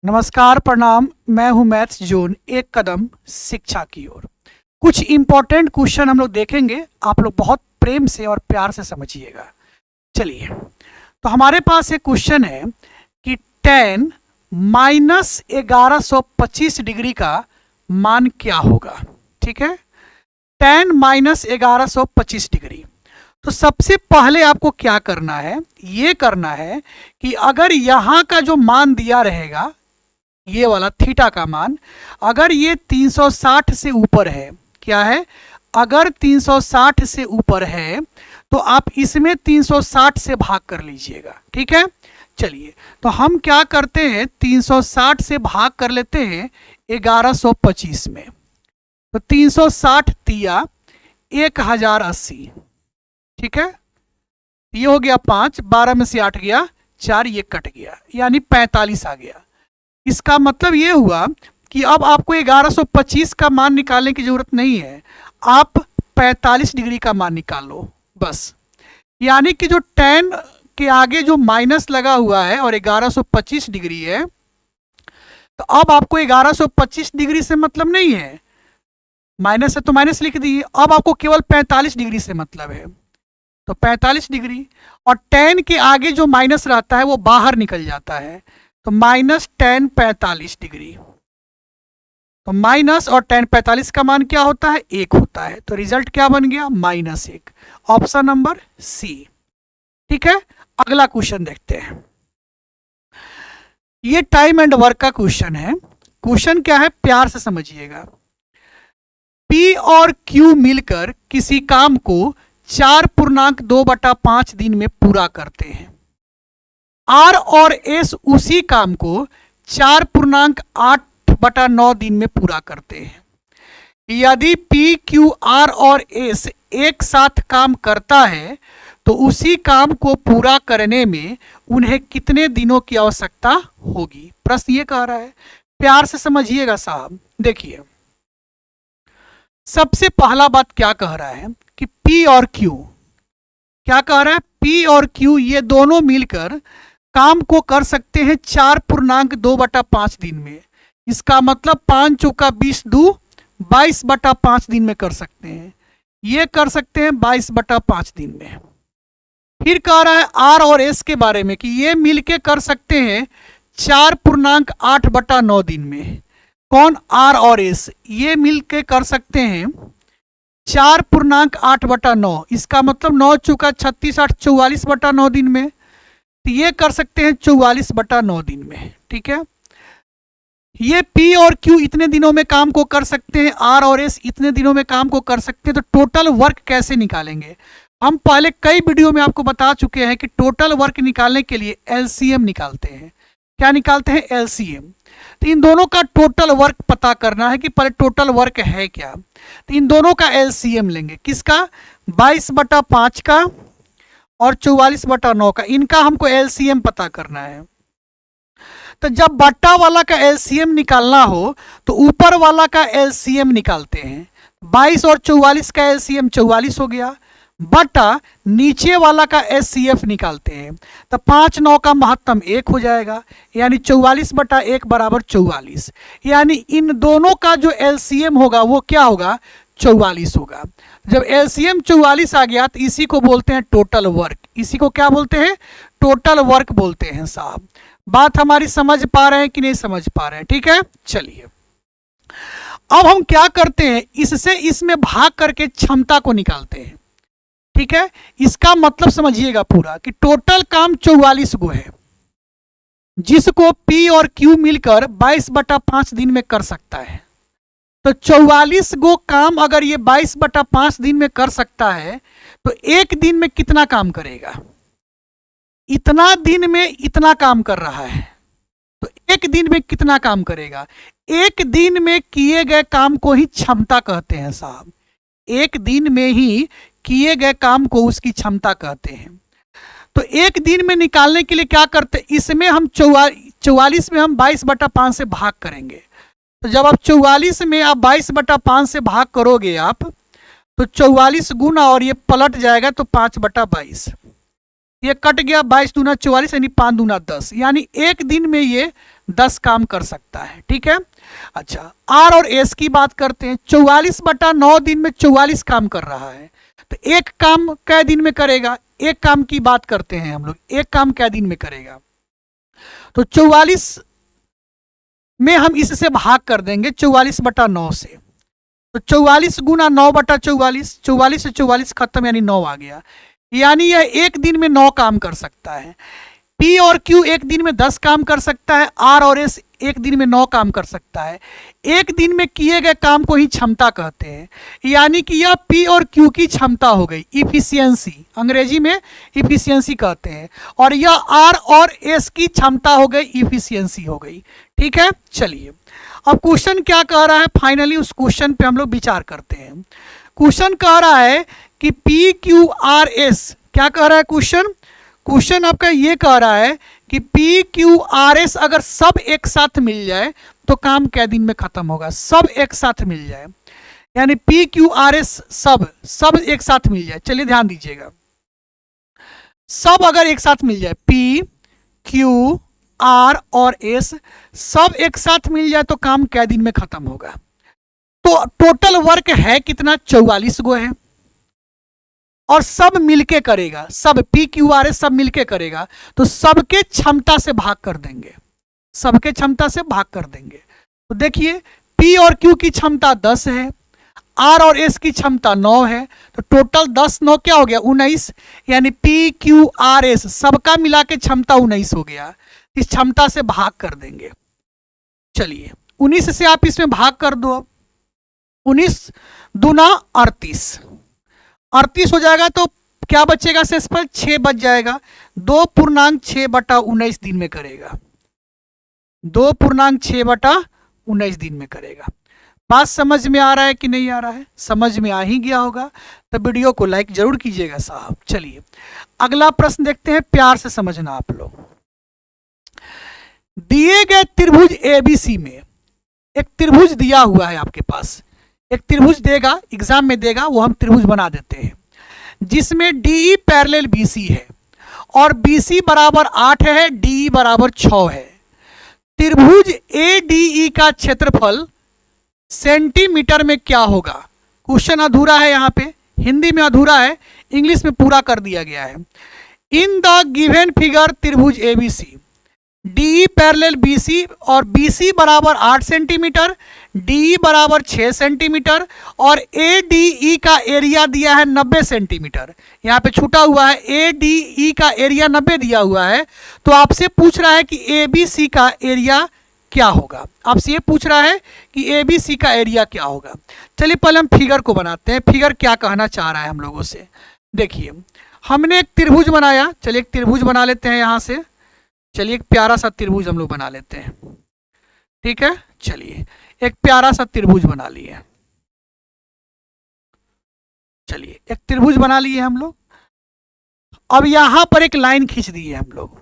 नमस्कार, प्रणाम। मैं हूं मैथ्स जोन, एक कदम शिक्षा की ओर। कुछ इंपॉर्टेंट क्वेश्चन हम लोग देखेंगे, आप लोग बहुत प्रेम से और प्यार से समझिएगा। चलिए, तो हमारे पास एक क्वेश्चन है कि tan माइनस 1125 डिग्री का मान क्या होगा। ठीक है, tan माइनस 1125 डिग्री। तो सबसे पहले आपको क्या करना है, ये करना है कि अगर यहाँ का जो मान दिया रहेगा, ये वाला थीटा का मान, अगर ये 360 से ऊपर है, क्या है, अगर 360 से ऊपर है तो आप इसमें 360 से भाग कर लीजिएगा। ठीक है, चलिए, तो हम क्या करते हैं, 360 से भाग कर लेते हैं 1125 में। तो 360 तिया 1080। ठीक है, ये हो गया 5, 12 में से 8 गया 4, ये कट गया, यानी 45 आ गया। इसका मतलब ये हुआ कि अब आपको 1125 का मान निकालने की जरूरत नहीं है, आप 45 डिग्री का मान निकाल लो बस। यानी कि जो tan के आगे जो माइनस लगा हुआ है और 1125 डिग्री है, तो अब आपको 1125 डिग्री से मतलब नहीं है, माइनस है तो माइनस लिख दिए। अब आपको केवल 45 डिग्री से मतलब है, तो 45 डिग्री, और tan के आगे जो माइनस रहता है वो बाहर निकल जाता है, तो माइनस tan 45 डिग्री। तो माइनस और tan 45 का मान क्या होता है, 1 होता है। तो रिजल्ट क्या बन गया, -1। Option number C. ठीक है, अगला क्वेश्चन देखते हैं। ये टाइम एंड वर्क का क्वेश्चन है। क्वेश्चन क्या है, प्यार से समझिएगा। P और Q मिलकर किसी काम को 4.2/5 दिन में पूरा करते हैं। R और S उसी काम को 4.8/9 दिन में पूरा करते हैं। यदि P, Q, R और S एक साथ काम करता है तो उसी काम को पूरा करने में उन्हें कितने दिनों की आवश्यकता होगी। प्रश्न ये कह रहा है, प्यार से समझिएगा साहब। देखिए, सबसे पहला बात क्या कह रहा है कि P और Q, क्या कह रहा है, P और Q ये दोनों मिलकर काम को कर सकते हैं 4.2/5 दिन में। इसका मतलब 5 चौका 20 2 22/5 दिन में कर सकते हैं। ये कर सकते हैं 22/5 दिन में। फिर कह रहा है R और S के बारे में कि ये मिलके कर सकते हैं 4.8/9 दिन में। कौन, R और S, ये मिलके कर सकते हैं 4.8/9। इसका मतलब 9 चौका 36 8 44/9 दिन में। तो ये कर सकते हैं 44/9 दिन में। ठीक है, ये P और Q इतने दिनों में काम को कर सकते हैं, R और S इतने दिनों में काम को कर सकते हैं। तो टोटल वर्क कैसे निकालेंगे, हम पहले कई वीडियो में आपको बता चुके हैं कि टोटल वर्क निकालने के लिए LCM निकालते हैं। क्या निकालते हैं, LCM। तो इन दोनों का टोटल वर्क पता करना है कि पहले टोटल वर्क है क्या। तो इन दोनों का LCM लेंगे, किसका, 22/5 का और 44/9 का, इनका हमको LCM पता करना है। तो जब बट्टा वाला का LCM निकालना हो तो ऊपर वाला का LCM निकालते हैं। 22 और 44 का LCM 44 हो गया, बटा नीचे वाला का SCF निकालते हैं। तो 5 9 का महत्तम 1 हो जाएगा, यानी 44/1 बराबर 44। यानी इन दोनों का जो LCM होगा वो क्या होगा, 44 होगा। जब LCM 44 आ गया तो इसी को बोलते हैं टोटल वर्क। इसी को क्या बोलते हैं, टोटल वर्क बोलते हैं साहब। बात हमारी समझ पा रहे हैं कि नहीं समझ पा रहे हैं। ठीक है, चलिए, अब हम क्या करते हैं, इससे इसमें भाग करके क्षमता को निकालते हैं। ठीक है, इसका मतलब समझिएगा पूरा कि टोटल काम 44 गो है, जिसको P और Q मिलकर 22/5 दिन में कर सकता है। तो 44 गो काम अगर ये 22/5 दिन में कर सकता है तो एक दिन में कितना काम करेगा, इतना दिन में इतना काम कर रहा है, तो एक दिन में कितना काम करेगा। एक दिन में किए गए काम को ही क्षमता कहते हैं साहब। एक दिन में ही किए गए काम को उसकी क्षमता कहते हैं। तो एक दिन में निकालने के लिए क्या करते हैं, इसमें हम 44 में हम 22/5 से भाग करेंगे। तो जब आप 44 में आप 22/5 से भाग करोगे आप, तो 44 गुना और ये पलट जाएगा तो 5/22। ये कट गया, 22 दूना 44 यानी 5 दूना 10, यानी एक दिन में ये 10 काम कर सकता है। ठीक है। अच्छा, आर और एस की बात करते हैं। 44/9 दिन में 44 काम कर रहा है, तो एक काम कै दिन में करेगा? एक काम की बात करते हैं हम लोग, एक काम कै दिन में करेगा? तो 44 में हम इससे भाग कर देंगे 44/9 से, तो 44 गुना 9/44, 44 से 44 खत्म यानी 9 आ गया, यानी यह एक दिन में 9 काम कर सकता है। पी और क्यू एक दिन में 10 काम कर सकता है, आर और एस एक दिन में 9 काम कर सकता है। एक दिन में किए गए काम को ही क्षमता कहते हैं, यानी कि यह पी और क्यू की क्षमता हो गई, इफिशियंसी, अंग्रेजी में इफिशियंसी कहते हैं, और यह आर और एस की क्षमता हो गई, इफिशियंसी हो गई। ठीक है। चलिए, अब क्वेश्चन क्या कह रहा है, फाइनली उस क्वेश्चन पे हम लोग विचार करते हैं। क्वेश्चन कह रहा है कि पी क्यू आर एस, क्या कह रहा है क्वेश्चन? क्वेश्चन आपका ये कह रहा है कि पी क्यू आर एस अगर सब एक साथ मिल जाए तो काम कै दिन में खत्म होगा? सब एक साथ मिल जाए, यानी पी क्यू आर एस सब एक साथ मिल जाए। चलिए ध्यान दीजिएगा, सब अगर एक साथ मिल जाए, पी क्यू आर और एस सब एक साथ मिल जाए तो काम कै दिन में खत्म होगा? तो टोटल वर्क है कितना? 44 गो है, और सब मिलके करेगा, सब पी क्यू आर एस सब मिलके करेगा, तो सबके क्षमता से भाग कर देंगे, सबके क्षमता से भाग कर देंगे। तो देखिए, पी और क्यू की क्षमता 10 है, आर और एस की क्षमता 9 है, तो टोटल 10 9 क्या हो गया? 19, यानी पी क्यू आर एस सबका मिला के क्षमता 19 हो गया। इस क्षमता से भाग कर देंगे। चलिए, 19 से आप इसमें भाग कर दो। अब 19 दूना 38, 38 हो जाएगा, तो क्या बचेगा? शेष पर 6 बच जाएगा। 2.6/19 दिन में करेगा, 2.6/19 दिन में करेगा। बात समझ में आ रहा है कि नहीं आ रहा है? समझ में आ ही गया होगा, तो वीडियो को लाइक जरूर कीजिएगा साहब। चलिए, अगला प्रश्न देखते हैं, प्यार से समझना आप लोग। दिए गए त्रिभुज एबीसी में एक त्रिभुज दिया हुआ है आपके पास, एक त्रिभुज देगा, एग्जाम में देगा, वो हम त्रिभुज बना देते हैं, जिसमें डीई पैरेलल बीसी है और बीसी बराबर 8 है, डीई बराबर 6 है। त्रिभुज एडीई का क्षेत्रफल सेंटीमीटर में क्या होगा? क्वेश्चन अधूरा है, यहाँ पे हिंदी में अधूरा है, इंग्लिश में पूरा कर दिया गया है। इन द गिवन फिगर त्रिभुज एबीसी डी पैरेलल बीसी और बीसी बराबर 8 सेंटीमीटर, डी बराबर 6 सेंटीमीटर और ए डी ई का एरिया दिया है 90 सेंटीमीटर। यहाँ पे छूटा हुआ है, ए डी ई का एरिया 90 दिया हुआ है, तो आपसे पूछ रहा है कि ए बी सी का एरिया क्या होगा? आपसे ये पूछ रहा है कि ए बी सी का एरिया क्या होगा। चलिए पहले हम फिगर को बनाते हैं, फिगर क्या कहना चाह रहा है हम लोगों से। देखिए, हमने एक त्रिभुज बनाया, चलिए एक त्रिभुज बना लेते हैं यहाँ से। चलिए एक प्यारा सा त्रिभुज हम लोग बना लेते हैं, ठीक है। चलिए एक प्यारा सा त्रिभुज बना लिए, चलिए एक त्रिभुज बना लिए हम लोग। अब यहां पर एक लाइन खींच दी है हम लोग,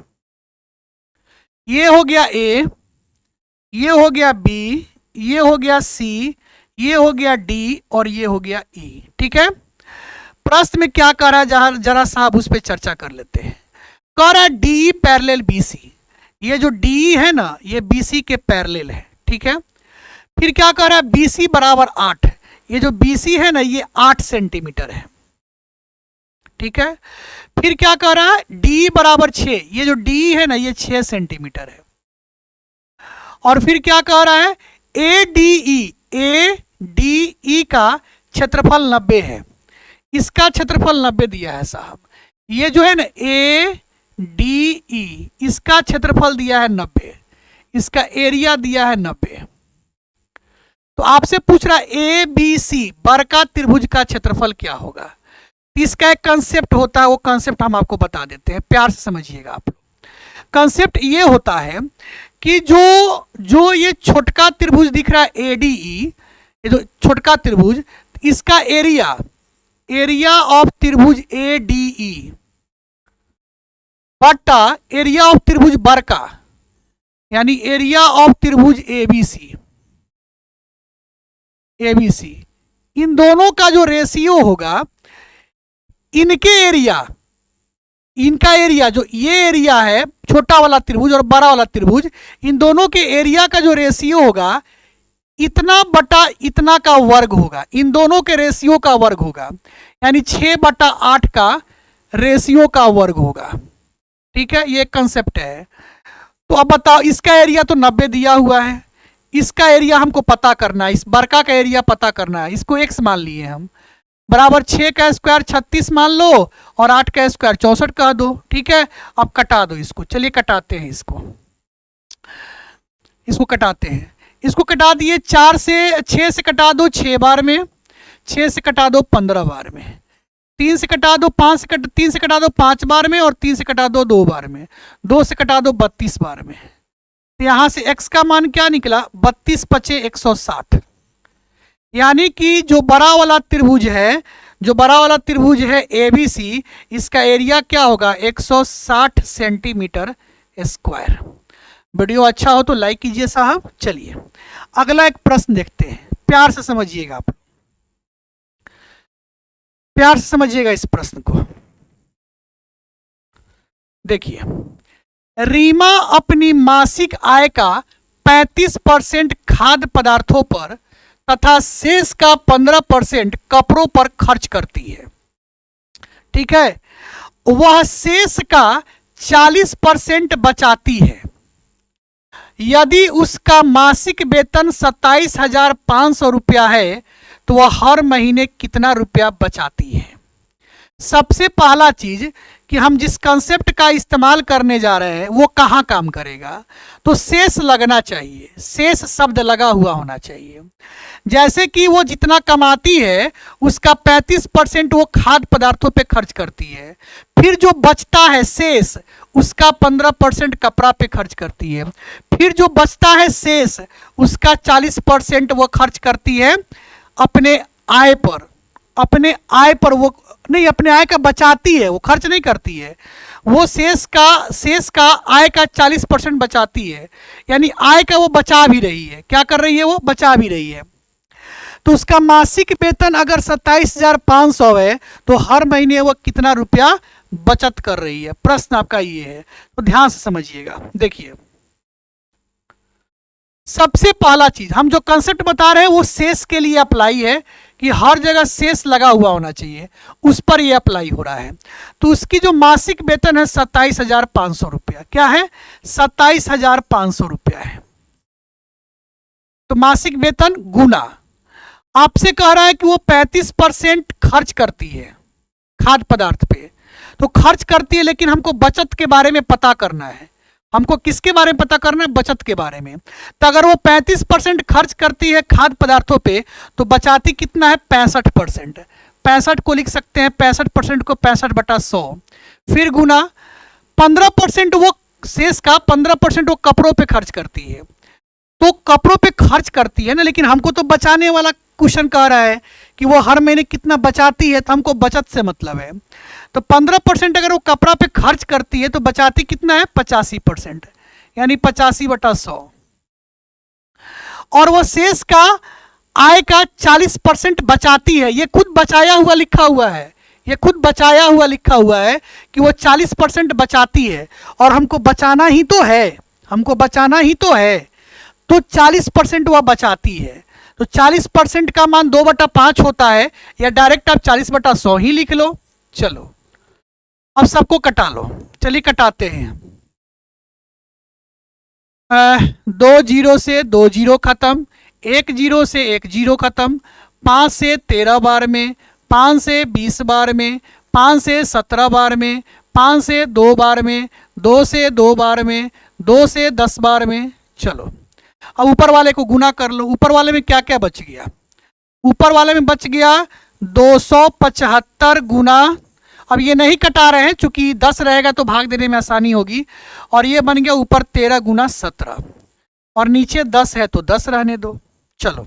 ये हो गया ए, ये हो गया बी, ये हो गया सी, ये हो गया डी और ये हो गया ई, ठीक है। प्रश्न में क्या कर रहा है जरा साहब उस पर चर्चा कर लेते हैं। कह रहा है डी पैरेलल बीसी, ये जो डी है ना ये बीसी के पैरेलल है, ठीक है। फिर क्या कह रहा है बीसी बराबर 8, ये जो बीसी है ना ये 8 सेंटीमीटर है, ठीक है। फिर क्या कह रहा है डी बराबर 6, ये जो डी है ना ये 6 सेंटीमीटर है। और फिर क्या कह रहा है ए डी ई का क्षेत्रफल 90 है, इसका क्षेत्रफल 90 दिया है साहब। ये जो है ना ए डी ई, इसका क्षेत्रफल दिया है 90, इसका एरिया दिया है 90। तो आपसे पूछ रहा है ए बी सी बड़का त्रिभुज का क्षेत्रफल क्या होगा। इसका एक कंसेप्ट होता है, वो कंसेप्ट हम आपको बता देते हैं, प्यार से समझिएगा आप लोग। कंसेप्ट ये होता है कि जो ये छोटका त्रिभुज दिख रहा है एडीई, ये जो छोटका त्रिभुज, इसका एरिया ऑफ त्रिभुज एडीई बट्टा एरिया ऑफ त्रिभुज बड़का, यानी एरिया ऑफ त्रिभुज एबीसी, इन दोनों का जो रेशियो होगा, इनके इनका एरिया, जो ये एरिया है छोटा वाला त्रिभुज और बड़ा वाला त्रिभुज, इन दोनों के एरिया का जो रेशियो होगा इतना बटा इतना का वर्ग होगा, इन दोनों के रेशियो का वर्ग होगा, यानी 6/8 का रेशियो का वर्ग होगा। ठीक है, ये कंसेप्ट है। तो अब बताओ, इसका एरिया तो 90 दिया हुआ है, इसका एरिया हमको पता करना है, इस बरका का एरिया पता करना है, इसको x मान लिए हम, बराबर 6 का स्क्वायर 36 मान लो और 8 का स्क्वायर 64 कह दो। ठीक है, अब कटा दो इसको, चलिए कटाते हैं इसको कटाते हैं। इसको कटा दिए, 4 से 6 से कटा दो 6 बार में, 6 से कटा दो 15 बार में, 3 से कटा दो 3 से कटा दो 5 बार में और 3 से कटा दो 2 बार में, 2 से कटा दो 32 बार में। तो यहाँ से x का मान क्या निकला, 32 पचे 160। यानी कि जो बड़ा वाला त्रिभुज है, जो बड़ा वाला त्रिभुज है ABC, इसका एरिया क्या होगा 160 सेंटीमीटर स्क्वायर। वीडियो अच्छा हो तो लाइक कीजिए साहब। चलिए अगला एक प्रश्न देखते हैं, प्यार से समझिएगा, आप प्यार से समझिएगा इस प्रश्न को। देखिए, रीमा अपनी मासिक आय का 35% खाद्य पदार्थों पर तथा शेष का 15% कपड़ों पर खर्च करती है। ठीक है, वह शेष का 40% बचाती है। यदि उसका मासिक वेतन 27,500 रुपया है तो वह हर महीने कितना रुपया बचाती है। सबसे पहला चीज कि हम जिस कंसेप्ट का इस्तेमाल करने जा रहे हैं वो कहाँ काम करेगा, तो शेष लगना चाहिए, शेष शब्द लगा हुआ होना चाहिए। जैसे कि वो जितना कमाती है उसका 35% वो खाद्य पदार्थों पे खर्च करती है, फिर जो बचता है शेष उसका 15% कपड़ा पे खर्च करती है, फिर जो बचता है शेष उसका 40% वो खर्च करती है अपने आय पर, अपने आय पर वो नहीं, अपने आय का बचाती है, वो खर्च नहीं करती है, वो शेष का आय का 40% बचाती है, यानी आय का वो बचा भी रही है। क्या कर रही है, वो बचा भी रही है। तो उसका मासिक वेतन अगर 27,500 है तो हर महीने वो कितना रुपया बचत कर रही है। प्रश्न आपका ये है, तो ध्यान से समझिएगा। देखिए, सबसे पहला चीज हम जो कंसेप्ट बता रहे हैं वो शेष के लिए अप्लाई है कि हर जगह शेष लगा हुआ होना चाहिए, उस पर ये अप्लाई हो रहा है। तो उसकी जो मासिक वेतन है 27,500 रुपया, क्या है 27,500 रुपया है। तो मासिक वेतन गुना, आपसे कह रहा है कि वो 35% खर्च करती है खाद्य पदार्थ पे, तो खर्च करती है, लेकिन हमको बचत के बारे में पता करना है। हमको किसके बारे में पता करना है, बचत के बारे में। तो अगर वो 35% खर्च करती है खाद्य पदार्थों पे तो बचाती कितना है 65%। 65 को लिख सकते हैं, 65% को 65/100, फिर गुना 15% वो शेष का 15% वो कपड़ों पे खर्च करती है। तो कपड़ों पे खर्च करती है ना, लेकिन हमको तो बचाने वाला क्वेश्चन कह रहा है कि वो हर महीने कितना बचाती है, तो हमको बचत से मतलब है। तो 15% अगर वो कपड़ा पे खर्च करती है तो बचाती कितना है 85%, यानी 85/100। और वो शेष का आय का 40% बचाती है। ये खुद बचाया हुआ लिखा हुआ है, ये खुद बचाया हुआ लिखा हुआ है कि वो 40% बचाती है, और हमको बचाना ही तो है, हमको बचाना ही तो है, तो 40% वह बचाती है। तो 40% का मान 2/5 होता है, या डायरेक्ट आप 40/100 ही लिख लो। चलो अब सबको कटा लो, चलिए कटाते हैं। 2 0 से 2 0 खत्म, 1 0 से 1 0 खत्म, 5 से 13 बार में, 5 से 20 बार में, 5 से 17 बार में, 5 से 2 बार में, 2 से 2 बार में, 2 से 10 बार में। चलो अब ऊपर वाले को गुना कर लो। ऊपर वाले में क्या क्या बच गया, ऊपर वाले में बच गया 275 गुना, अब ये नहीं कटा रहे हैं चूंकि 10 रहेगा तो भाग देने में आसानी होगी, और ये बन गया ऊपर 13 गुना 17, और नीचे 10 है तो 10 रहने दो। चलो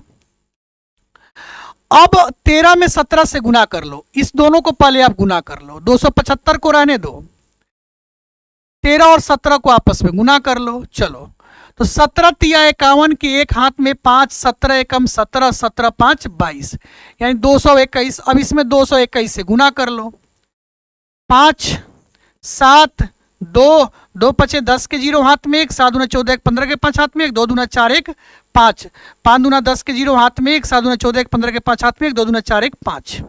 अब 13 में 17 से गुना कर लो, इस दोनों को पहले आप गुना कर लो, 275 को रहने दो, 13 और 17 को आपस में गुना कर लो। चलो तो 17 तिया 51 के एक हाथ में 5, 17 एकम 17, 17 5 22, यानी 221। अब इसमें 221 से गुना कर लो, 5 7 2 2 5 10 के 0 हाथ में 1, 7 दूना 14 1 15 के 5 हाथ में 1, 2 दूना 4 1 5, 5 दूना 10 के 0 हाथ में 1, 7 दूना 14 1 15 के 5 हाथ में 1, 2 दूना 4 1 5,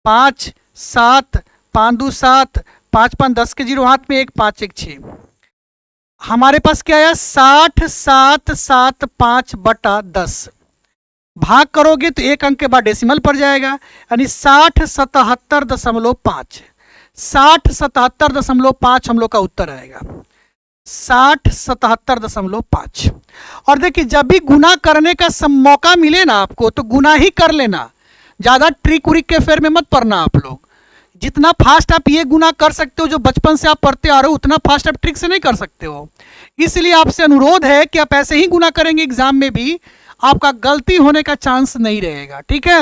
5 7 5 2 7, 5 5 10 के 0 हाथ में 1, 5 1 6। हमारे पास क्या आया 60 7 7 5 बटा 10। भाग करोगे तो एक अंक के बाद डेसिमल पड़ जाएगा, यानी 6077.5। 6077.5 हम लोग का उत्तर आएगा, 6077.5। और देखिए जब भी गुना करने का मौका मिले ना आपको तो गुना ही कर लेना, ज़्यादा ट्रिक उरिक के फेर में मत पड़ना आप लोग। जितना फास्ट आप ये गुना कर सकते हो जो बचपन से आप पढ़ते आ रहे हो उतना फास्ट आप ट्रिक से नहीं कर सकते हो। इसलिए आपसे अनुरोध है कि आप ऐसे ही गुना करेंगे एग्जाम में भी, आपका गलती होने का चांस नहीं रहेगा, ठीक है।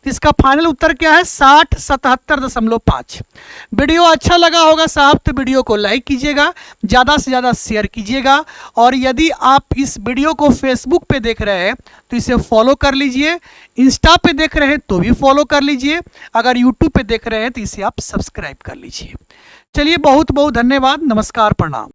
इसका फाइनल उत्तर क्या है 6077.5। वीडियो अच्छा लगा होगा साहब तो वीडियो को लाइक कीजिएगा, ज़्यादा से ज़्यादा शेयर कीजिएगा, और यदि आप इस वीडियो को फेसबुक पे देख रहे हैं तो इसे फॉलो कर लीजिए, इंस्टा पे देख रहे हैं तो भी फॉलो कर लीजिए, अगर यूट्यूब पे देख रहे हैं तो इसे आप सब्सक्राइब कर लीजिए। चलिए बहुत बहुत धन्यवाद, नमस्कार, प्रणाम।